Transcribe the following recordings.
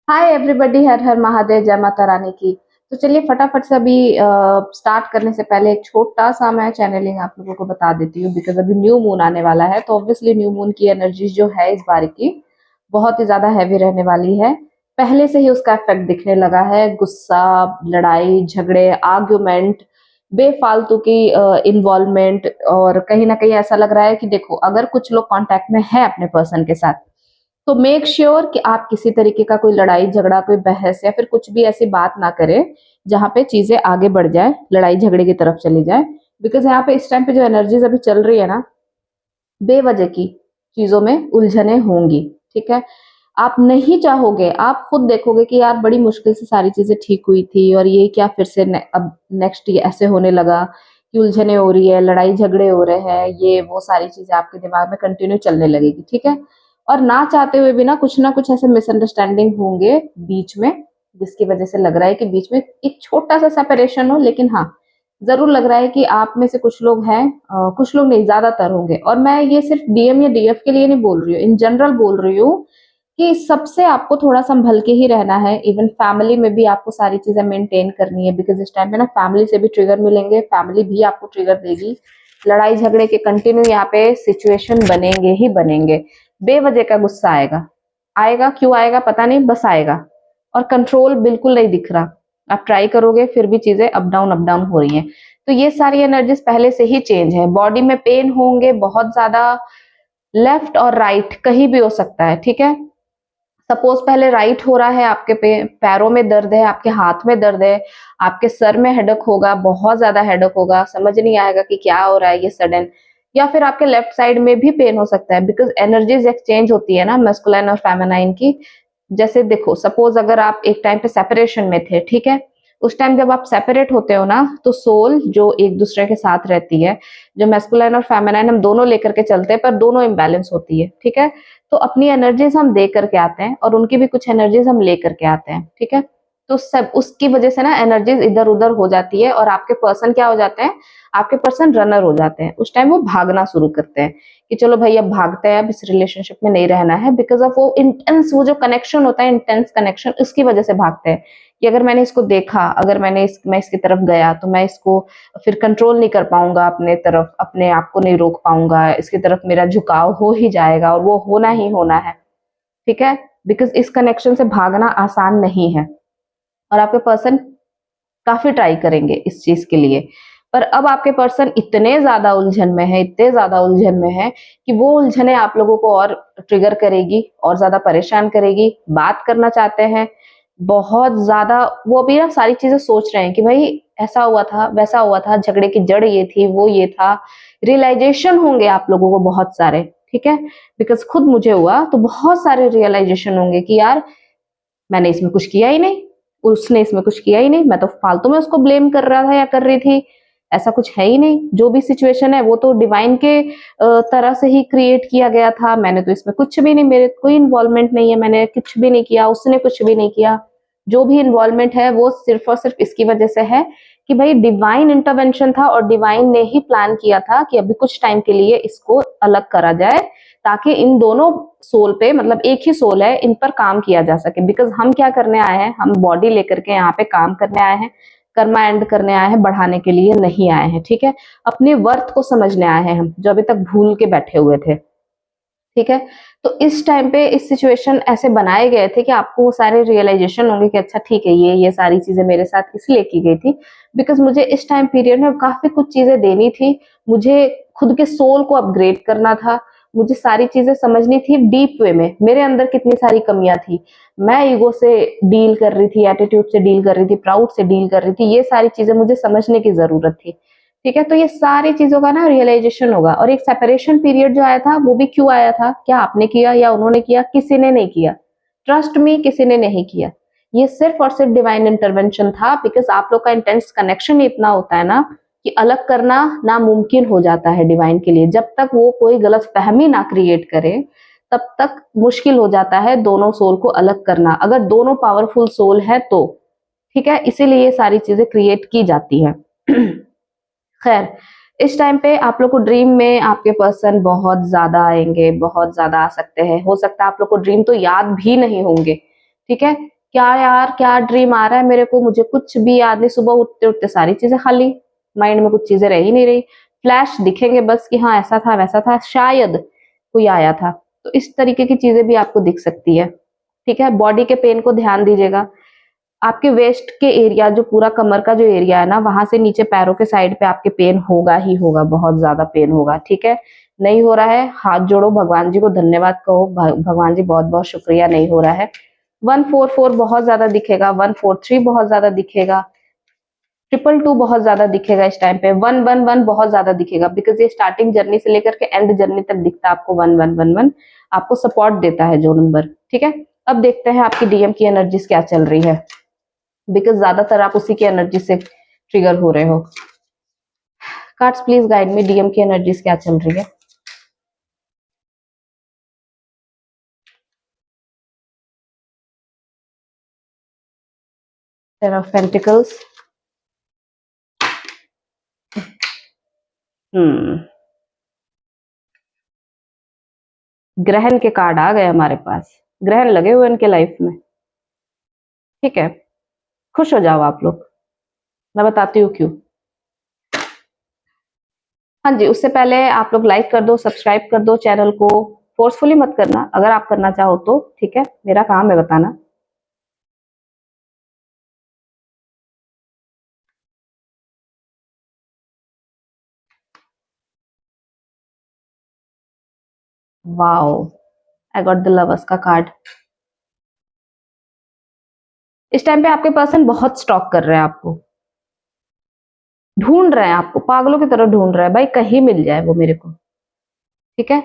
Hi everybody, हर हर महादेव, जय माता रानी की। तो चलिए फटाफट से अभी स्टार्ट करने से पहले एक छोटा सा मैं चैनलिंग आप लोगों को बता देती हूँ, बिकॉज अभी न्यू मून आने वाला है। तो ऑब्वियसली न्यू मून की एनर्जी जो है इस बार की बहुत ही ज्यादा हैवी रहने वाली है। पहले से ही उसका इफेक्ट दिखने लगा है। गुस्सा, लड़ाई झगड़े, आर्ग्यूमेंट, बेफालतू की इन्वॉल्वमेंट। और कहीं ना कहीं ऐसा लग रहा है कि देखो, अगर कुछ लोग कांटेक्ट में है अपने पर्सन के साथ, तो मेक श्योर कि आप किसी तरीके का कोई लड़ाई झगड़ा, कोई बहस या फिर कुछ भी ऐसी बात ना करें जहां पे चीजें आगे बढ़ जाए, लड़ाई झगड़े की तरफ चली जाए। बिकॉज यहाँ पे इस टाइम पे जो एनर्जीज अभी चल रही है ना, बेवजह की चीजों में उलझने होंगी। ठीक है, आप नहीं चाहोगे, आप खुद देखोगे कि यार बड़ी मुश्किल से सारी चीजें ठीक हुई थी और ये क्या फिर से अब नेक्स्ट ये ऐसे होने लगा कि उलझने हो रही है, लड़ाई झगड़े हो रहे हैं, ये वो सारी चीजें आपके दिमाग में कंटिन्यू चलने लगेगी। ठीक है, और ना चाहते हुए भी ना कुछ ऐसे मिसअंडरस्टैंडिंग होंगे बीच में, जिसकी वजह से लग रहा है कि बीच में एक छोटा सा सेपरेशन हो। लेकिन हाँ, जरूर लग रहा है कि आप में से कुछ लोग हैं, कुछ लोग नहीं, ज्यादातर होंगे। और मैं ये सिर्फ डीएम या डीएफ के लिए नहीं बोल रही हूँ, इन जनरल बोल रही हूँ कि सबसे आपको थोड़ा संभल के ही रहना है। इवन फैमिली में भी आपको सारी चीजें मेंटेन करनी है, बिकॉज इस टाइम पे ना फैमिली से भी ट्रिगर मिलेंगे, फैमिली भी आपको ट्रिगर देगी। लड़ाई झगड़े के कंटिन्यू यहाँ पे सिचुएशन बनेंगे ही बनेंगे। बेवजह का गुस्सा आएगा, आएगा क्यों आएगा पता नहीं, बस आएगा। और कंट्रोल बिल्कुल नहीं दिख रहा। आप ट्राई करोगे फिर भी चीजें अप डाउन हो रही हैं। तो ये सारी एनर्जीज पहले से ही चेंज है। बॉडी में पेन होंगे बहुत ज्यादा, लेफ्ट और राइट कहीं भी हो सकता है। ठीक है, सपोज पहले राइट हो रहा है, आपके पैरों में दर्द है, आपके हाथ में दर्द है, आपके सर में हेडक होगा, बहुत ज्यादा हेडक होगा, समझ नहीं आएगा कि क्या हो रहा है ये सडन। या फिर आपके लेफ्ट साइड में भी पेन हो सकता है, बिकॉज एनर्जीज एक्सचेंज होती है ना मस्कुलाइन और फेमिनाइन की। जैसे देखो, सपोज अगर आप एक टाइम पे सेपरेशन में थे, ठीक है, उस टाइम जब आप सेपरेट होते हो ना, तो सोल जो एक दूसरे के साथ रहती है, जो मैस्कुलाइन और फेमिनाइन हम दोनों लेकर के चलते हैं, पर दोनों इम्बैलेंस होती है। ठीक है, तो अपनी एनर्जीज हम दे करके आते हैं और उनकी भी कुछ एनर्जीज हम ले करके आते हैं। ठीक है, तो सब उसकी वजह से ना एनर्जीज इधर उधर हो जाती है और आपके पर्सन क्या हो जाते हैं, आपके पर्सन रनर हो जाते हैं। उस टाइम वो भागना शुरू करते हैं कि चलो भाई अब भागते हैं, अब इस रिलेशनशिप में नहीं रहना है, बिकॉज ऑफ वो इंटेंस, वो जो कनेक्शन होता है इंटेंस कनेक्शन, उसकी वजह से भागते हैं कि अगर मैंने इसको देखा, अगर मैं इसकी तरफ गया तो मैं इसको फिर कंट्रोल नहीं कर पाऊंगा, अपने तरफ अपने आप को नहीं रोक पाऊंगा, इसकी तरफ मेरा झुकाव हो ही जाएगा और वो होना ही होना है। ठीक है, बिकॉज इस कनेक्शन से भागना आसान नहीं है और आपके पर्सन काफी ट्राई करेंगे इस चीज के लिए। पर अब आपके पर्सन इतने ज्यादा उलझन में है, इतने ज्यादा उलझन में है कि वो उलझने आप लोगों को और ट्रिगर करेगी और ज्यादा परेशान करेगी। बात करना चाहते हैं बहुत ज्यादा, वो अभी ना सारी चीजें सोच रहे हैं कि भाई ऐसा हुआ था, वैसा हुआ था, झगड़े की जड़ ये थी, वो ये था। रियलाइजेशन होंगे आप लोगों को बहुत सारे। ठीक है, बिकॉज खुद मुझे हुआ तो बहुत सारे रियलाइजेशन होंगे कि यार मैंने इसमें कुछ किया ही नहीं, उसने इसमें कुछ किया ही नहीं, मैं तो फालतू में उसको ब्लेम कर रहा था या कर रही थी, ऐसा कुछ है ही नहीं। जो भी सिचुएशन है वो तो डिवाइन के तरह से ही क्रिएट किया गया था, मैंने तो इसमें कुछ भी नहीं, मेरे कोई इन्वॉल्वमेंट नहीं है, मैंने कुछ भी नहीं किया, उसने कुछ भी नहीं किया। जो भी इन्वॉल्वमेंट है वो सिर्फ और सिर्फ इसकी वजह से है कि भाई डिवाइन इंटरवेंशन था और डिवाइन ने ही प्लान किया था कि अभी कुछ टाइम के लिए इसको अलग करा जाए, ताकि इन दोनों सोल पे, मतलब एक ही सोल है, इन पर काम किया जा सके। बिकॉज हम क्या करने आए हैं, हम बॉडी लेकर के यहाँ पे काम करने आए हैं, कर्मा एंड करने आए हैं, बढ़ाने के लिए नहीं आए हैं। ठीक है, अपने वर्थ को समझने आए हैं हम, जो अभी तक भूल के बैठे हुए थे। ठीक है, तो इस टाइम पे इस सिचुएशन ऐसे बनाए गए थे कि आपको वो सारे रियलाइजेशन होंगे कि अच्छा ठीक है, ये सारी चीजें मेरे साथ इसलिए की गई थी बिकॉज मुझे इस टाइम पीरियड में काफी कुछ चीजें देनी थी, मुझे खुद के सोल को अपग्रेड करना था, मुझे सारी चीजें समझनी थी डीप वे में, मेरे अंदर कितनी सारी कमियां थी, मैं ईगो से डील कर रही थी, एटीट्यूड से डील कर रही थी, प्राउड से डील कर रही थी, ये सारी चीजें मुझे समझने की जरूरत थी। ठीक है, तो ये सारी चीजों का ना रियलाइजेशन होगा। और एक सेपरेशन पीरियड जो आया था वो भी क्यों आया था, क्या आपने किया या उन्होंने किया, किसी ने नहीं किया, ट्रस्ट में किसी ने नहीं किया। ये सिर्फ और सिर्फ डिवाइन इंटरवेंशन था, बिकॉज आप लोग का इंटेंस कनेक्शन इतना होता है ना कि अलग करना नामुमकिन हो जाता है डिवाइन के लिए। जब तक वो कोई गलत फहमी ना क्रिएट करे तब तक मुश्किल हो जाता है दोनों सोल को अलग करना, अगर दोनों पावरफुल सोल है तो। ठीक है, इसीलिए ये सारी चीजें क्रिएट की जाती है। खैर, इस टाइम पे आप लोग को ड्रीम में आपके पर्सन बहुत ज्यादा आएंगे, बहुत ज्यादा आ सकते हैं, हो सकता है आप लोग को ड्रीम तो याद भी नहीं होंगे। ठीक है, क्या यार, क्या ड्रीम आ रहा है मेरे को, मुझे कुछ भी याद नहीं। सुबह उठते उठते सारी चीजें खाली, माइंड में कुछ चीजें रह ही नहीं रही। फ्लैश दिखेंगे बस कि हाँ ऐसा था वैसा था, शायद कोई आया था। तो इस तरीके की चीजें भी आपको दिख सकती है। ठीक है, बॉडी के पेन को ध्यान दीजिएगा। आपके वेस्ट के एरिया, जो पूरा कमर का जो एरिया है ना, वहां से नीचे पैरों के साइड पे आपके पेन होगा ही होगा, बहुत ज्यादा पेन होगा। ठीक है, नहीं हो रहा है, हाथ जोड़ो, भगवान जी को धन्यवाद कहो, भगवान जी बहुत बहुत शुक्रिया, नहीं हो रहा है। 144 बहुत ज्यादा दिखेगा, 143 बहुत ज्यादा दिखेगा, 222 बहुत ज्यादा दिखेगा इस टाइम पे, 111 बहुत ज्यादा दिखेगा, बिकॉज ये स्टार्टिंग जर्नी से लेकर के एंड जर्नी तक दिखता है आपको 1111। आपको सपोर्ट देता है जो नंबर। ठीक है, अब देखते हैं आपकी डीएम की एनर्जीज क्या चल रही है, बिकॉज ज्यादातर आप उसी की एनर्जी से ट्रिगर हो रहे हो। Cards please guide me, DM की एनर्जीज क्या चल रही है। टेन ऑफ पेंटिकल्स, हम्म, ग्रहण के कार्ड आ गए हमारे पास। ग्रहण लगे हुए इनके लाइफ में। ठीक है, खुश हो जाओ आप लोग, मैं बताती हूँ क्यों। हाँ जी, उससे पहले आप लोग लाइक कर दो, सब्सक्राइब कर दो चैनल को। फोर्सफुली मत करना, अगर आप करना चाहो तो। ठीक है, मेरा काम है बताना। Wow, I got the lovers का कार्ड। इस टाइम पे आपके पर्सन बहुत स्टॉक कर रहे हैं आपको, ढूंढ रहे हैं आपको, पागलों की तरह ढूंढ रहे हैं भाई, कहीं मिल जाए वो मेरे को। ठीक है,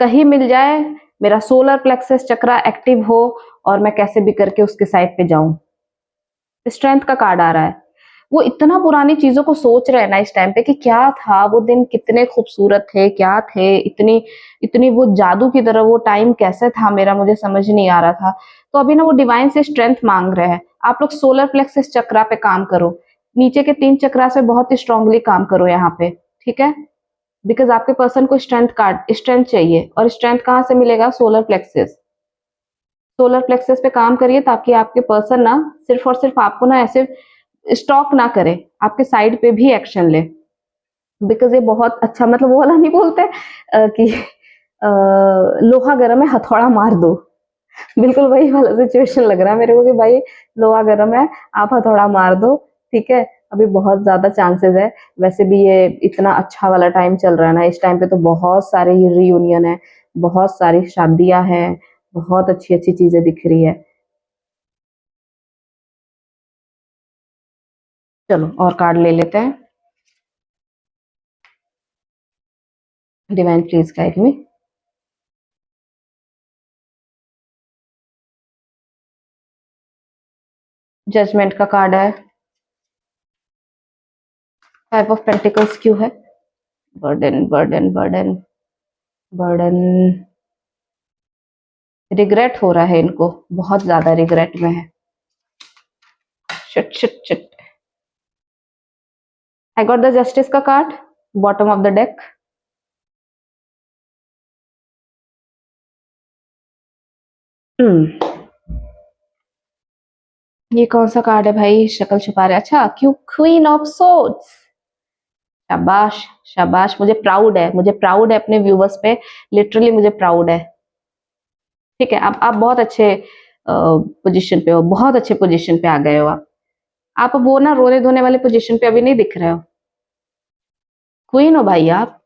कहीं मिल जाए, मेरा सोलर प्लेक्सस चक्रा एक्टिव हो, और मैं कैसे भी करके उसके साइड पे जाऊं। स्ट्रेंथ का कार्ड आ रहा है। वो इतना पुरानी चीजों को सोच रहे हैं ना इस टाइम पे, कि क्या था वो दिन, कितने खूबसूरत थे, क्या थे, इतनी इतनी वो जादू की तरह वो टाइम कैसे था मेरा, मुझे समझ नहीं आ रहा था। तो अभी ना वो डिवाइन से स्ट्रेंथ मांग रहे हैं। आप लोग सोलर प्लेक्सस चक्रा पे काम करो, नीचे के 3 चक्रा से बहुत ही स्ट्रांगली काम करो यहाँ पे। ठीक है, बिकॉज आपके पर्सन को स्ट्रेंथ चाहिए, और स्ट्रेंथ कहाँ से मिलेगा, सोलर प्लेक्सस। सोलर प्लेक्सस पे काम करिए, ताकि आपके पर्सन ना सिर्फ और सिर्फ आपको ना ऐसे स्टॉक ना करे, आपके साइड पे भी एक्शन ले। बिकॉज ये बहुत अच्छा, मतलब वो वाला नहीं बोलते कि लोहा गर्म है हथौड़ा मार दो, बिल्कुल वही वाला सिचुएशन लग रहा है मेरे को, कि भाई लोहा गर्म है, आप हथौड़ा मार दो। ठीक है, अभी बहुत ज्यादा चांसेस है। वैसे भी ये इतना अच्छा वाला टाइम चल रहा है ना, इस टाइम पे तो बहुत सारे रियूनियन है, बहुत सारी शादियां हैं, बहुत अच्छी अच्छी चीजें दिख रही है। चलो और कार्ड ले लेते हैं। Divine please guide me. Judgement का कार्ड है, 5 ऑफ पेंटिकल्स क्यों है, burden burden burden burden, regret हो रहा है इनको, बहुत ज्यादा रिग्रेट में है। Shit shit shit, I got the justice का card, bottom of the deck. ये कौन सा कार्ड है भाई, शक्ल छुपा रहे, अच्छा क्यों, क्वीन ऑफ सोर्ड्स। शाबाश, शाबाश, मुझे प्राउड है, मुझे प्राउड है अपने व्यूवर्स पे, लिटरली मुझे प्राउड है। ठीक है, आप बहुत अच्छे पोजीशन पे हो, बहुत अच्छे पोजीशन पे आ गए हो आप वो ना रोने धोने वाले पोजीशन पे अभी नहीं दिख रहे हो, क्वीन हो भाई आप।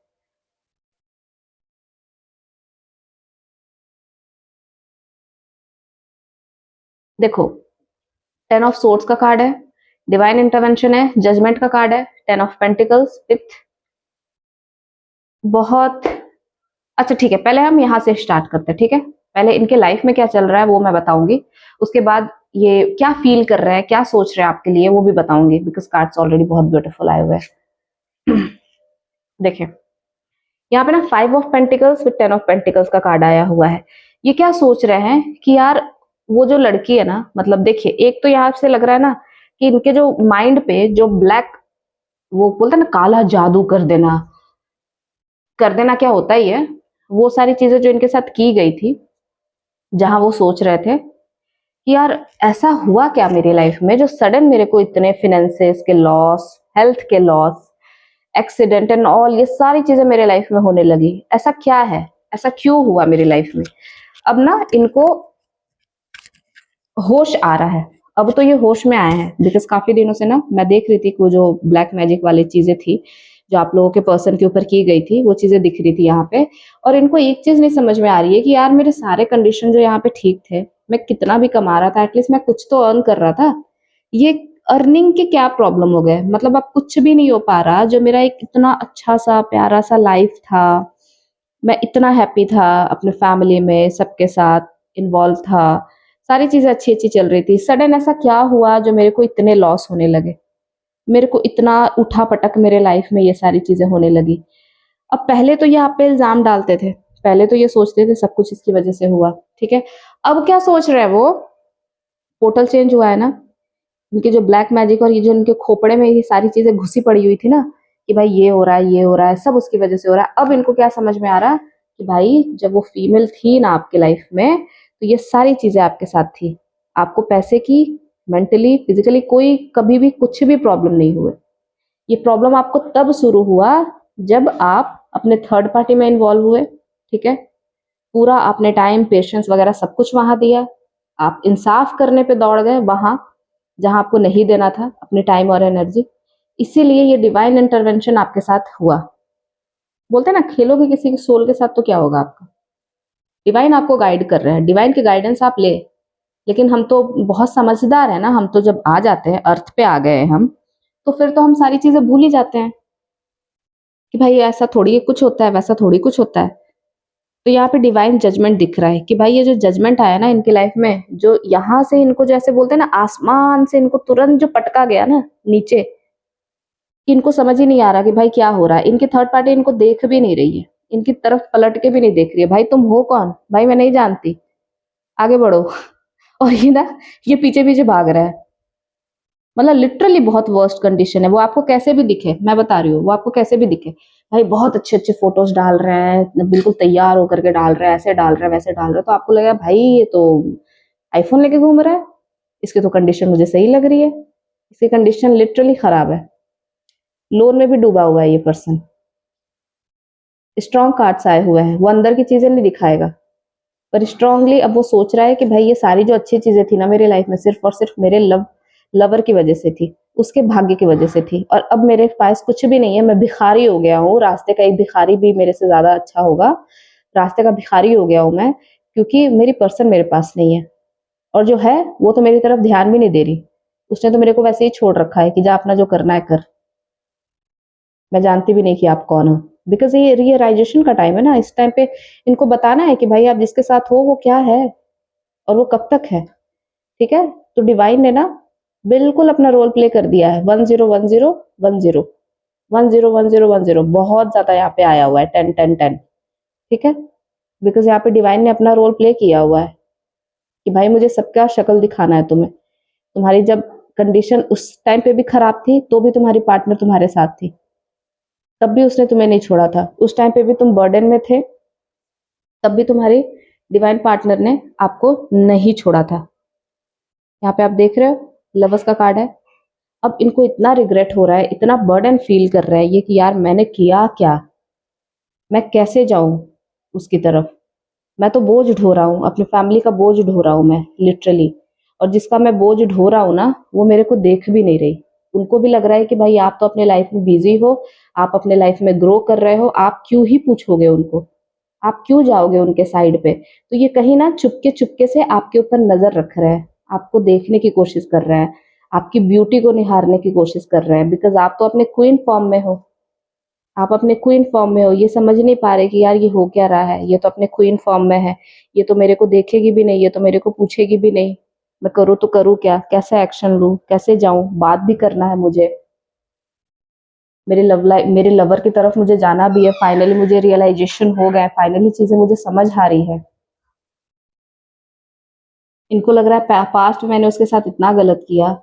देखो, 10 ऑफ सोर्ड्स का कार्ड है, डिवाइन इंटरवेंशन है, जजमेंट का कार्ड है, 10 ऑफ पेंटिकल्स विथ बहुत अच्छा। ठीक है, पहले हम यहाँ से स्टार्ट करते हैं। ठीक है, पहले इनके लाइफ में क्या चल रहा है वो मैं बताऊंगी, उसके बाद ये क्या फील कर रहे हैं, क्या सोच रहे हैं आपके लिए, वो भी बताऊंगी, बिकॉज कार्ड्स ऑलरेडी बहुत ब्यूटीफुल आए हुए हैं। देखिए, यहाँ पे ना 5 of pentacles with 10 of pentacles का कार्ड आया हुआ है। ये क्या सोच रहे हैं कि यार, वो जो लड़की है ना, मतलब देखिए, एक तो यहाँ से लग रहा है ना कि इनके जो माइंड पे जो ब्लैक, वो बोलते हैं ना काला जादू कर देना, कर देना क्या होता ही है, वो सारी चीजें जो इनके साथ की गई थी, जहां वो सोच रहे थे कि यार ऐसा हुआ क्या मेरी लाइफ में जो सडन मेरे को इतने फिनेंसेस के लॉस, हेल्थ के लॉस, एक्सीडेंट एंड ऑल, ये सारी चीजें मेरे लाइफ में होने लगी। ऐसा क्या है, ऐसा क्यों हुआ मेरी लाइफ में? अब ना इनको होश आ रहा है। अब तो ये होश में आए हैं, बिकॉज काफी दिनों से ना मैं देख रही थी कि वो जो ब्लैक मैजिक वाली चीजें थी जो आप लोगों के पर्सन के ऊपर की गई थी, वो चीजें दिख रही थी यहाँ पे। और इनको एक चीज नहीं समझ में आ रही है कि यार मेरे सारे कंडीशन जो यहाँ पे ठीक थे, मैं कितना भी कमा रहा था, एटलीस्ट मैं कुछ तो अर्न कर रहा था, ये अर्निंग के क्या प्रॉब्लम हो गए? मतलब अब कुछ भी नहीं हो पा रहा। जो मेरा एक इतना अच्छा सा प्यारा सा लाइफ था, मैं इतना हैप्पी था अपने फैमिली में, सबके साथ इन्वॉल्व था, सारी चीजें अच्छी अच्छी चल रही थी, सडन ऐसा क्या हुआ जो मेरे को इतने लॉस होने लगे, मेरे को इतना उठा पटक मेरे लाइफ में ये सारी चीजें होने लगी? अब पहले तो ये आप पे इल्जाम डालते थे, पहले तो ये सोचते थे सब कुछ इसकी वजह से हुआ, ठीक है। अब क्या सोच रहे हैं वो? पोर्टल चेंज हुआ है ना, उनके जो ब्लैक मैजिक और ये जो उनके खोपड़े में ये सारी चीजें घुसी पड़ी हुई थी ना, कि भाई ये हो रहा है, ये हो रहा है, सब उसकी वजह से हो रहा है। अब इनको क्या समझ में आ रहा है कि भाई जब वो फीमेल थी ना आपके लाइफ में, तो ये सारी चीजें आपके साथ थी। आपको पैसे की, मेंटली, फिजिकली कोई कभी भी कुछ भी प्रॉब्लम नहीं हुए। ये प्रॉब्लम आपको तब शुरू हुआ जब आप अपने थर्ड पार्टी में इन्वॉल्व हुए, ठीक है। पूरा आपने टाइम, पेशेंस वगैरह सब कुछ वहां दिया। आप इंसाफ करने पे दौड़ गए वहां जहां आपको नहीं देना था अपने टाइम और एनर्जी। इसीलिए ये डिवाइन इंटरवेंशन आपके साथ हुआ। बोलते हैं ना, खेलोगे किसी के सोल के साथ तो क्या होगा आपका? डिवाइन आपको गाइड कर रहे हैं, डिवाइन के गाइडेंस आप ले। लेकिन हम तो बहुत समझदार है ना, हम तो जब आ जाते हैं, अर्थ पे आ गए हम, तो फिर तो हम सारी चीजें भूल ही जाते हैं कि भाई ऐसा थोड़ी कुछ होता है, वैसा थोड़ी कुछ होता है। तो यहाँ पे डिवाइन जजमेंट दिख रहा है कि भाई ये जो जजमेंट आया ना इनकी लाइफ में, जो यहाँ से इनको जैसे बोलते हैं ना, आसमान से इनको तुरंत जो पटका गया ना नीचे, कि इनको समझ ही नहीं आ रहा कि भाई क्या हो रहा है। इनकी थर्ड पार्टी इनको देख भी नहीं रही है, इनकी तरफ पलट के भी नहीं देख रही है। भाई तुम हो कौन? भाई मैं नहीं जानती, आगे बढ़ो। और ये ना, ये पीछे पीछे भाग रहा है। मतलब लिटरली बहुत वर्स्ट कंडीशन है। वो आपको कैसे भी दिखे, मैं बता रही हूँ, वो आपको कैसे भी दिखे, भाई बहुत अच्छे अच्छे फोटोज डाल रहे हैं, बिल्कुल तैयार होकर के डाल रहे हैं, ऐसे डाल रहे हैं, वैसे डाल रहे हैं, तो आपको लगेगा भाई ये तो आईफोन लेके घूम रहा है, इसकी तो कंडीशन मुझे सही लग रही है। इसकी कंडीशन लिटरली खराब है, लोन में भी डूबा हुआ है ये पर्सन। स्ट्रॉन्ग कार्ड्स आए हुए हैं, वो अंदर की चीजें नहीं दिखाएगा, पर स्ट्रांगली अब वो सोच रहा है कि भाई ये सारी जो अच्छी चीजें थी ना मेरी लाइफ में, सिर्फ और सिर्फ मेरे लवर की वजह से थी, उसके भाग्य की वजह से थी। और अब मेरे पास कुछ भी नहीं है, मैं भिखारी हो गया हूँ, रास्ते का एक भिखारी भी मेरे से ज्यादा अच्छा होगा। रास्ते का भिखारी हो गया हूँ मैं, क्योंकि मेरी पर्सन मेरे पास नहीं है। और जो है वो तो मेरी तरफ ध्यान भी नहीं दे रही, उसने तो मेरे को वैसे ही छोड़ रखा है कि जा अपना जो करना है कर। मैं जानती भी नहीं कि आप कौन हो, बिकॉज ये रियलाइजेशन का टाइम है ना। इस टाइम पे इनको बताना है कि भाई आप जिसके साथ हो वो क्या है और वो कब तक है, ठीक है। तो डिवाइन ने ना बिल्कुल अपना रोल प्ले कर दिया है। 10 10 10 10 10 10 10, बहुत ज्यादा यहाँ पे आया हुआ है, 10 10 10, ठीक है। बिकॉज यहाँ पे डिवाइन ने अपना रोल प्ले किया हुआ है कि भाई मुझे सबका शक्ल दिखाना है तुम्हें। तुम्हारी जब कंडीशन उस टाइम पे भी खराब थी, तो भी तुम्हारी पार्टनर तुम्हारे साथ थी, तब भी उसने तुम्हें नहीं छोड़ा था। उस टाइम पे भी तुम बर्डन में थे, तब भी तुम्हारी डिवाइन पार्टनर ने आपको नहीं छोड़ा था। यहाँ पे आप देख रहे हो, लवर्स का कार्ड है। अब इनको इतना रिग्रेट हो रहा है, इतना बर्डन फील कर रहा है ये कि यार मैंने किया क्या, मैं कैसे जाऊं उसकी तरफ। मैं तो बोझ ढो रहा हूँ, अपनी फैमिली का बोझ ढो रहा हूँ मैं, लिटरली। और जिसका मैं बोझ ढो रहा हूँ ना, वो मेरे को देख भी नहीं रही। उनको भी लग रहा है कि भाई आप तो अपने लाइफ में बिजी हो, आप अपने लाइफ में ग्रो कर रहे हो, आप क्यों ही पूछोगे उनको, आप क्यों जाओगे उनके साइड पे। तो ये कहीं ना चुपके चुपके से आपके ऊपर नजर रख रहे हैं, आपको देखने की कोशिश कर रहे हैं, आपकी ब्यूटी को निहारने की कोशिश कर रहे हैं, बिकॉज आप तो अपने क्वीन फॉर्म में हो। आप अपने क्वीन फॉर्म में हो, ये समझ नहीं पा रहे कि यार ये हो क्या रहा है, ये तो अपने क्वीन फॉर्म में है, ये तो मेरे को देखेगी भी नहीं, ये तो मेरे को पूछेगी भी नहीं, मैं करूँ तो करूँ क्या, कैसे एक्शन लूँ, कैसे जाऊं, बात भी करना है मुझे, मेरे लव लाइफ, मेरे लवर की तरफ मुझे जाना भी है। फाइनली मुझे रियलाइजेशन हो गया है, फाइनली चीजें मुझे समझ आ रही है। इनको लग रहा है पास्ट में मैंने उसके साथ इतना गलत किया,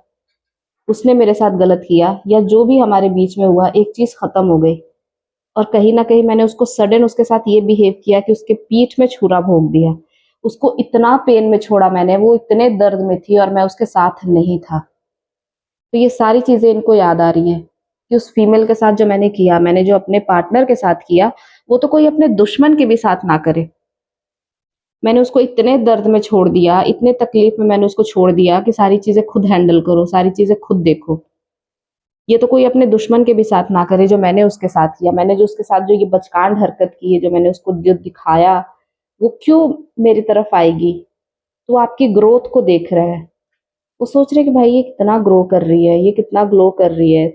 उसने मेरे साथ गलत किया, या जो भी हमारे बीच में हुआ एक चीज खत्म हो गई। और कहीं ना कहीं मैंने उसको सडन उसके साथ ये बिहेव किया कि उसके पीठ में छुरा भोंक दिया, उसको इतना पेन में छोड़ा मैंने, वो इतने दर्द में थी और मैं उसके साथ नहीं था। तो ये सारी चीज़ें इनको याद आ रही हैं कि उस फीमेल के साथ जो मैंने किया, मैंने जो अपने पार्टनर के साथ किया, वो तो कोई अपने दुश्मन के भी साथ ना करे। मैंने उसको इतने दर्द में छोड़ दिया, इतने तकलीफ में मैंने उसको छोड़ दिया कि सारी चीज़ें खुद हैंडल करो, सारी चीज़ें खुद देखो। ये तो कोई अपने दुश्मन के भी साथ ना करे जो मैंने उसके साथ किया। मैंने जो उसके साथ जो ये बचकान हरकत की है, जो मैंने उसको जो दिखाया, वो क्यों मेरी तरफ आएगी? तो वो आपकी ग्रोथ को देख रहा है। वो सोच रहे हैं कि भाई ये कितना ग्रो कर रही है, ये कितना ग्लो कर रही है।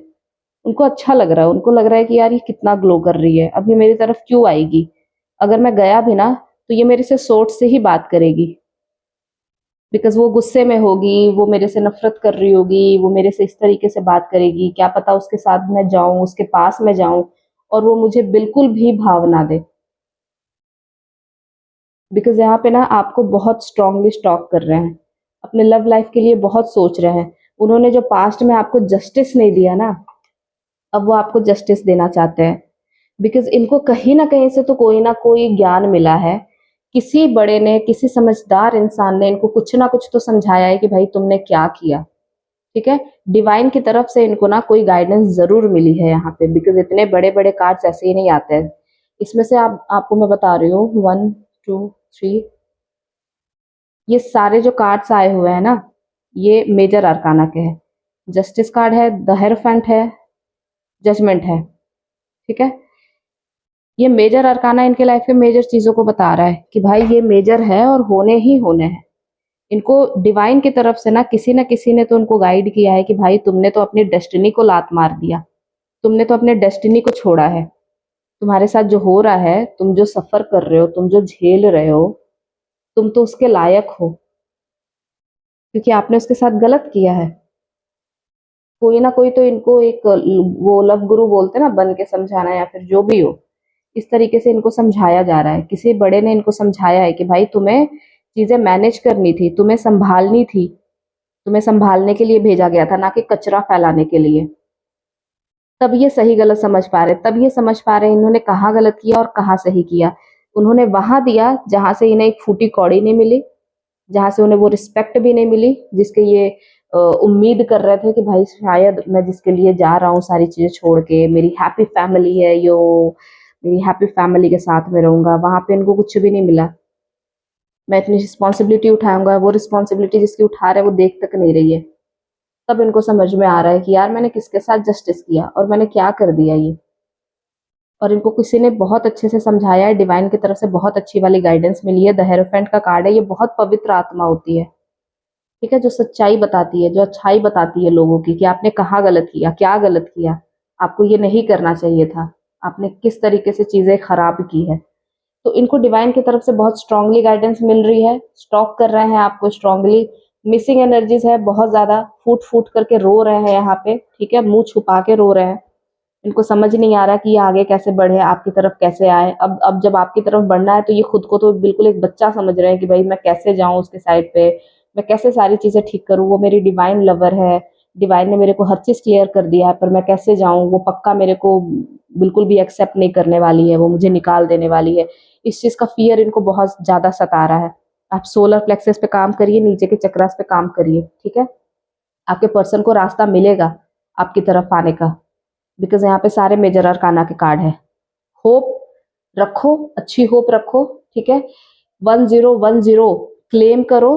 उनको अच्छा लग रहा है, उनको लग रहा है कि यार ये कितना ग्लो कर रही है, अब ये मेरी तरफ क्यों आएगी? अगर मैं गया भी ना, तो ये मेरे से सोच से ही बात करेगी। बिकॉज़ वो गुस्से में होगी, वो मेरे से नफ़रत कर रही होगी, वो मेरे से इस तरीके से बात करेगी, क्या पता उसके साथ मैं जाऊँ, उसके पास मैं जाऊँ और वो मुझे बिल्कुल भी भाव ना दे। बिकॉज़ यहाँ पे ना आपको बहुत स्ट्रांगली स्टॉक कर रहे हैं, अपने लव लाइफ़ के लिए बहुत सोच रहे हैं। उन्होंने जो पास्ट में आपको जस्टिस नहीं दिया ना, अब वो आपको जस्टिस देना चाहते हैं। बिकॉज़ इनको कहीं न कहीं से तो कोई न कोई ज्ञान मिला है। किसी बड़े ने, किसी समझदार इंसान ने इनको कुछ ना कुछ तो समझाया है कि भाई तुमने क्या किया, ठीक है? डिवाइन की तरफ से इनको ना कोई गाइडेंस ज़रूर मिली है यहाँ पे, बिकॉज़ इतने बड़े-बड़े कार्ड्स ऐसे ही नहीं आते हैं। इसमें से आप आपको मैं बता रही हूँ 1, 2, 3, ये सारे जो कार्ड्स आए हुए हैं ना, ये मेजर अरकाना के हैं। जस्टिस कार्ड है, द हिएरोफेंट है, जजमेंट है, ठीक है? ये मेजर अरकाना इनके लाइफ के मेजर चीज़ों को बता रहा है कि भाई ये मेजर है और होने ही होने हैं। इनको डिवाइन की तरफ से ना किसी ने तो उनको गाइड किया है कि भाई तुमने तो अपनी डेस्टिनी को लात मार दिया। तुमने तो अपने डेस्टिनी को छोड़ा है। तुम्हारे साथ जो हो रहा है, तुम जो सफ़र कर रहे हो, तुम जो झेल रहे हो, तुम तो उसके लायक हो, क्योंकि आपने उसके साथ गलत किया है। कोई ना कोई तो इनको एक वो लव गुरु बोलते हैं ना, बन के समझाना या फिर जो भी हो, इस तरीके से इनको समझाया जा रहा है। किसी बड़े ने इनको समझाया है कि भाई तुम्हें चीज़ें मैनेज करनी थी, तुम्हें सँभालनी थी, तुम्हें सँभालने के लिए भेजा गया था, ना कि कचरा फैलाने के लिए। तब ये सही गलत समझ पा रहे, तब ये समझ पा रहे हैं इन्होंने कहाँ गलत किया और कहाँ सही किया। उन्होंने वहाँ दिया जहाँ से इन्हें एक फूटी कौड़ी नहीं मिली, जहाँ से उन्हें वो रिस्पेक्ट भी नहीं मिली, जिसके ये उम्मीद कर रहे थे कि भाई शायद मैं जिसके लिए जा रहा हूँ सारी चीज़ें छोड़ के, मेरी हैप्पी फैमिली है यो, मेरी हैप्पी फैमिली के साथ में रहूँगा, वहाँ पे इनको कुछ भी नहीं मिला। मैं इतनी रिस्पॉन्सिबिलिटी उठाऊँगा, वो रिस्पॉन्सिबिलिटी जिसकी उठा रहे हैं वो देख तक नहीं रही है। तब इनको समझ में आ रहा है कि यार मैंने किसके साथ जस्टिस किया और मैंने क्या कर दिया ये। और इनको किसी ने बहुत अच्छे से समझाया है, डिवाइन की तरफ से बहुत अच्छी वाली गाइडेंस मिली है। द हेरोफेंट का कार्ड है, ये बहुत पवित्र आत्मा होती है, ठीक है? जो सच्चाई बताती है, जो अच्छाई बताती है लोगों की कि आपने कहाँ गलत किया, क्या गलत किया, आपको ये नहीं करना चाहिए था, आपने किस तरीके से चीज़ें खराब की है। तो इनको डिवाइन की तरफ से बहुत स्ट्रांगली गाइडेंस मिल रही है, स्टॉक कर रहे हैं आपको स्ट्रांगली। मिसिंग एनर्जीज़ है बहुत ज़्यादा, फूट-फूट करके रो रहे हैं यहाँ पे, ठीक है? मुँह छुपा के रो रहे हैं। इनको समझ नहीं आ रहा कि ये आगे कैसे बढ़े, आपकी तरफ कैसे आए। अब जब आपकी तरफ बढ़ना है तो ये खुद को तो बिल्कुल एक बच्चा समझ रहे हैं कि भाई मैं कैसे जाऊँ उसके साइड पे, मैं कैसे सारी चीज़ें ठीक करूँ, वो मेरी डिवाइन लवर है, डिवाइन ने मेरे को हर चीज़ क्लियर कर दिया है, पर मैं कैसे जाऊँ, वो पक्का मेरे को बिल्कुल भी एक्सेप्ट नहीं करने वाली है, वो मुझे निकाल देने वाली है। इस चीज़ का फ़ियर इनको बहुत ज़्यादा सता रहा है। आप सोलर प्लेक्सस पे काम करिए, नीचे के चक्रास पे काम करिए, ठीक है? आपके पर्सन को रास्ता मिलेगा आपकी तरफ आने का। बिकॉज़ यहाँ पे सारे मेजर अरकाना के कार्ड हैं। होप रखो, अच्छी होप रखो, ठीक है? 1010 क्लेम करो,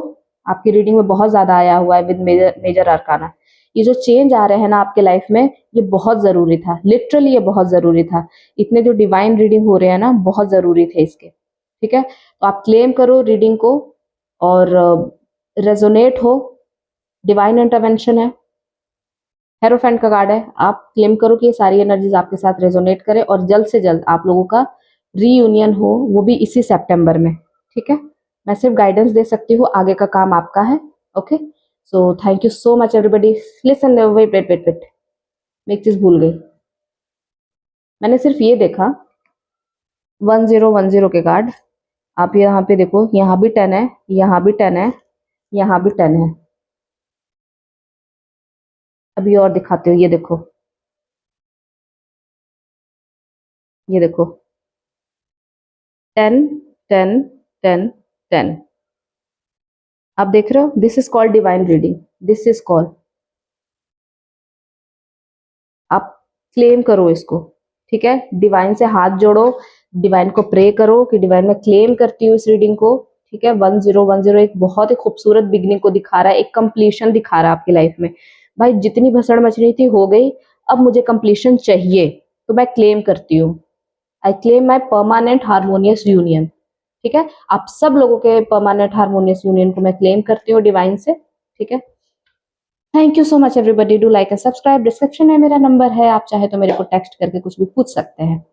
आपकी रीडिंग में बहुत ज़्यादा आया हुआ है विद मेजर मेजर अरकाना। ये जो चेंज आ रहे हैं ना आपके लाइफ में, ये बहुत ज़रूरी था, लिटरली ये बहुत ज़रूरी था। इतने जो डिवाइन रीडिंग हो रहे हैं ना, बहुत ज़रूरी थे इसके, ठीक है? तो आप क्लेम करो रीडिंग को और रेज़ोनेट हो, डिवाइन इंटरवेंशन है। हेरोफेंट का कार्ड है, आप क्लेम करो कि ये सारी एनर्जीज आपके साथ रेजोनेट करे और जल्द से जल्द आप लोगों का रीयूनियन हो, वो भी इसी सितंबर में, ठीक है? मैं सिर्फ गाइडेंस दे सकती हूँ, आगे का काम आपका है। Okay, so thank you so much everybody. Listen, wait wait wait wait, मैं एक चीज भूल गई। मैंने सिर्फ ये देखा 1010 के कार्ड। आप यहाँ पे देखो, यहाँ भी 10 है, यहाँ भी 10 है, यहाँ भी 10 है। अभी और दिखाते हो, ये देखो, ये देखो, 10 10 10 10। आप देख रहे हो, this is called divine reading, this is called, आप क्लेम करो इसको, ठीक है, डिवाइन से हाथ जोड़ो, डिवाइन को प्रे करो कि डिवाइन मैं क्लेम करती हूँ इस रीडिंग को, ठीक है। 1010 एक बहुत ही खूबसूरत बिगनिंग को दिखा रहा है, एक कंप्लीशन दिखा रहा है आपकी लाइफ में। भाई जितनी भसड़ मच रही थी हो गई, अब मुझे कंप्लीशन चाहिए, तो मैं क्लेम करती हूँ, I claim my permanent harmonious union, ठीक है। आप सब लोगों के परमानेंट हारमोनियस यूनियन को मैं क्लेम करती हूँ डिवाइन से, ठीक है। Thank you so much everybody, do like and subscribe, description में मेरा नंबर है, आप चाहे तो मेरे को टेक्स्ट करके कुछ भी पूछ सकते हैं।